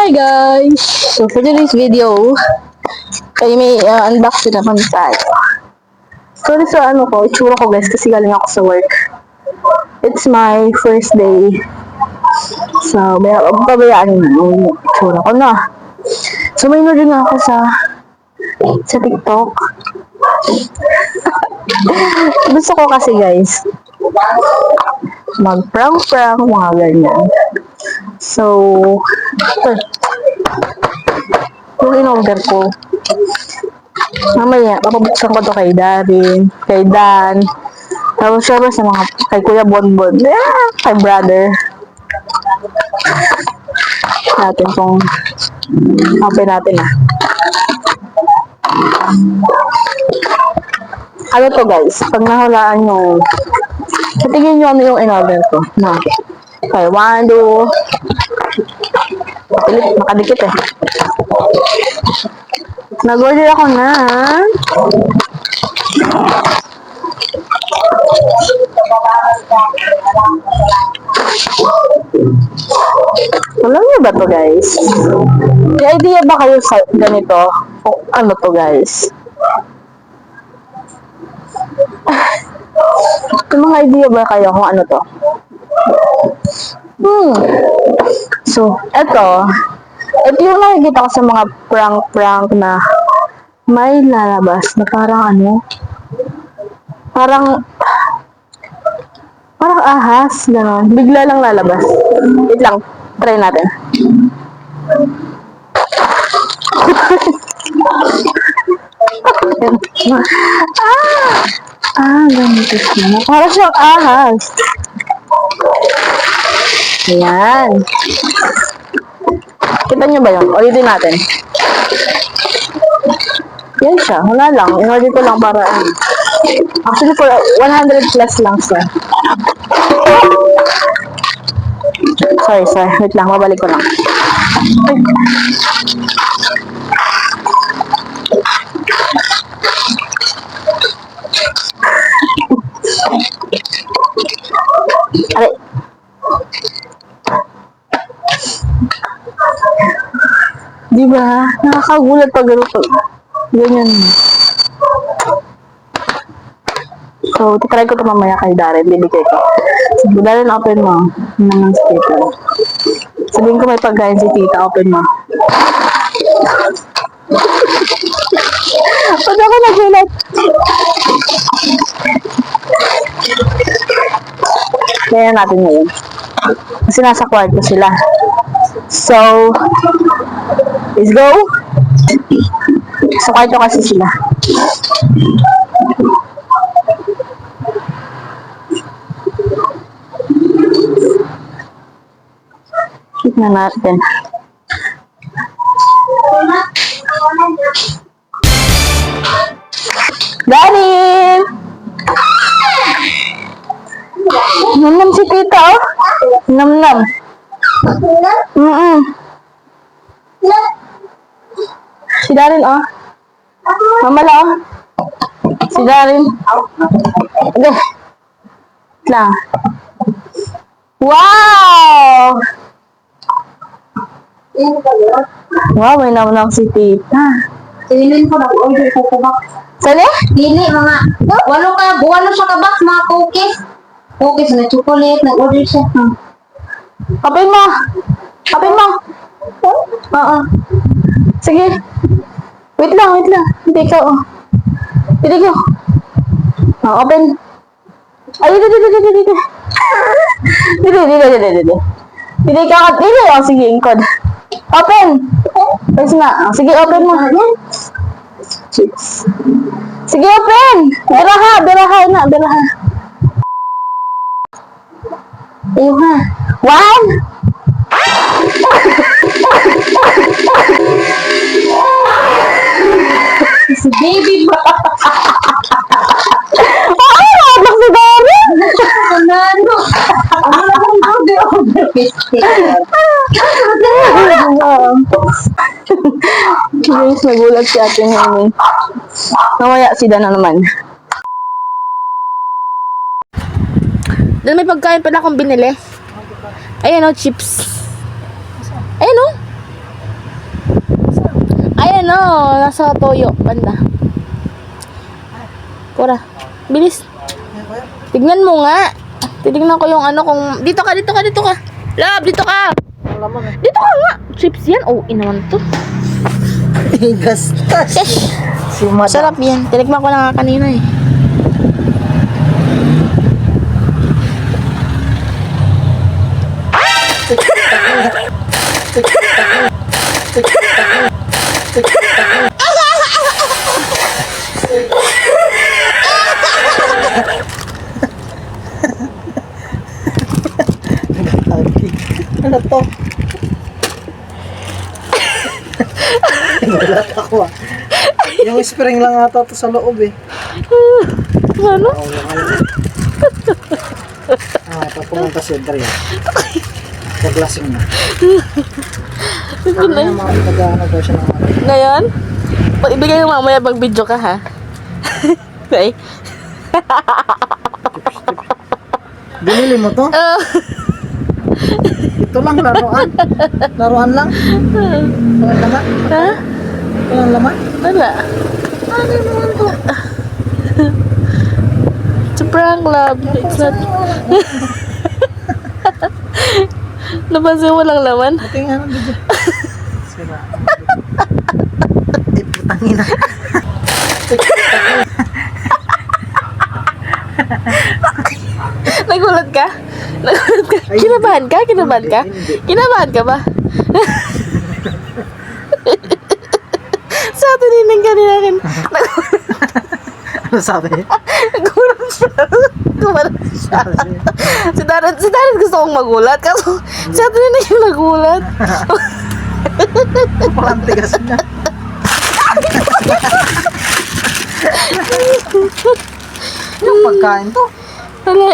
Hi guys! So for today's video, ay may unboxing naman tayo. Sorry sa itsura ko guys kasi galing ako sa work. It's my first day. So, may pabayaan na yung itsura ko na. So may rin ako sa TikTok. Gusto ko kasi guys, mag-prank-prank, mga ganyan. So, yung in-order ko, mamaya, papabuksan ko to kay Darin, kay Dan, tapos syempre sa mga, kay Kuya Bonbon, kay brother. Natin kung open natin Ano to guys, pag nahulaan nyo, tingin nyo ano yung in-order ko. No. Okay, 1, 2, makadikit Nag-order ako na alam niyo ba to guys? May idea ba kayo sa ganito? O ano to guys? May mga idea ba kayo kung ano to? So, ito yung nakikita ko sa mga prank na may lalabas na parang ahas, gano'n. Bigla lang lalabas. Wait lang, try natin. Ganito siya. Parang siyang ahas. Ayan. Kita nyo ba yun? Ulitin natin. Yan siya. Wala lang. In-order ko lang para actually for 100 plus lang siya. Sorry. Wait lang. Mabalik ko lang. Aray. Diba? Nakakagulat pag ganyan. So, titry ko ito mamaya kay Darren. Bibigay ko. So, Darren, open mo. Naman sticker. Sabihin ko may pagkain si tita. Open mo. Pag ako nagulat. Kaya natin ngayon. Kasi nasa kwarto sila. So, let's go. Sa kwarto kasi sila. Tignan natin. Darin! Nam-nam si tita, oh. Nam-nam. Si Darin, oh. Mamala, oh. Si Darin. Okay. Lang. Wow! Wow, may nam-nam si tita. Silin ko nag-order ko kubak. Sali? Dili mga walo siya kabak mga cookies. Cookies na chocolate, nag-order siya. Kapin mo. Oo. Sige. Wait lang. Hindi ka, oh. Hindi ko. Open. Ay, dito. Hindi ka, oh, sige, ingkod. Open. Pwes na. Sige, open mo. Chips. Sige, open. Biraha. Ayun ha. 1. Si baby ba? Nabak si Darin. Ano? Ano lang order Guys, nagulat si ate ngayon. Namaya si Dan na naman. Doon may pagkain pala akong binili. Ayan o, chips. Ayan o. ano, nasa toyo, banda. Kura, bilis. Tignan mo nga. Titignan ko yung ano kung... Dito ka. Love, dito ka. Dito ka nga. Chips yan. Oh, inawan to. Gastas. Yes. Si Madam. Sarap yan. Tinikman ko na nga kanina eh. Ano to? Nagulat ako ah. Yung spring lang ata to sa loob eh. Ano? Oo, yung ano. Pag pumunta si Adrian. Paglasing na. Ano na mga pag-ano daw siya ng ano. Ngayon? Pag ibigay mo mamaya pag video ka ha? Okay. Binili mo to? Ito lang, laruan. Laruan lang. Walang laman. Ha? Walang laman. Wala. Ano naman to? It's a prank, love. It's not... Napansin mo lang laman? Ito yung ano video. Sira. Ay, putang ina. Nagulat ka? Nagulat ka? Ay, Kinabahan ka? Kinabahan ka? Hindi. Kinabahan ka ba? Sa tinining ka din akin. Ano sabi? Nagulat siya. Gumalat siya. Si Darren gusto kong magulat. Kaso sa tinining yung nagulat. Palang tigas na. Yung pagkain to. Wala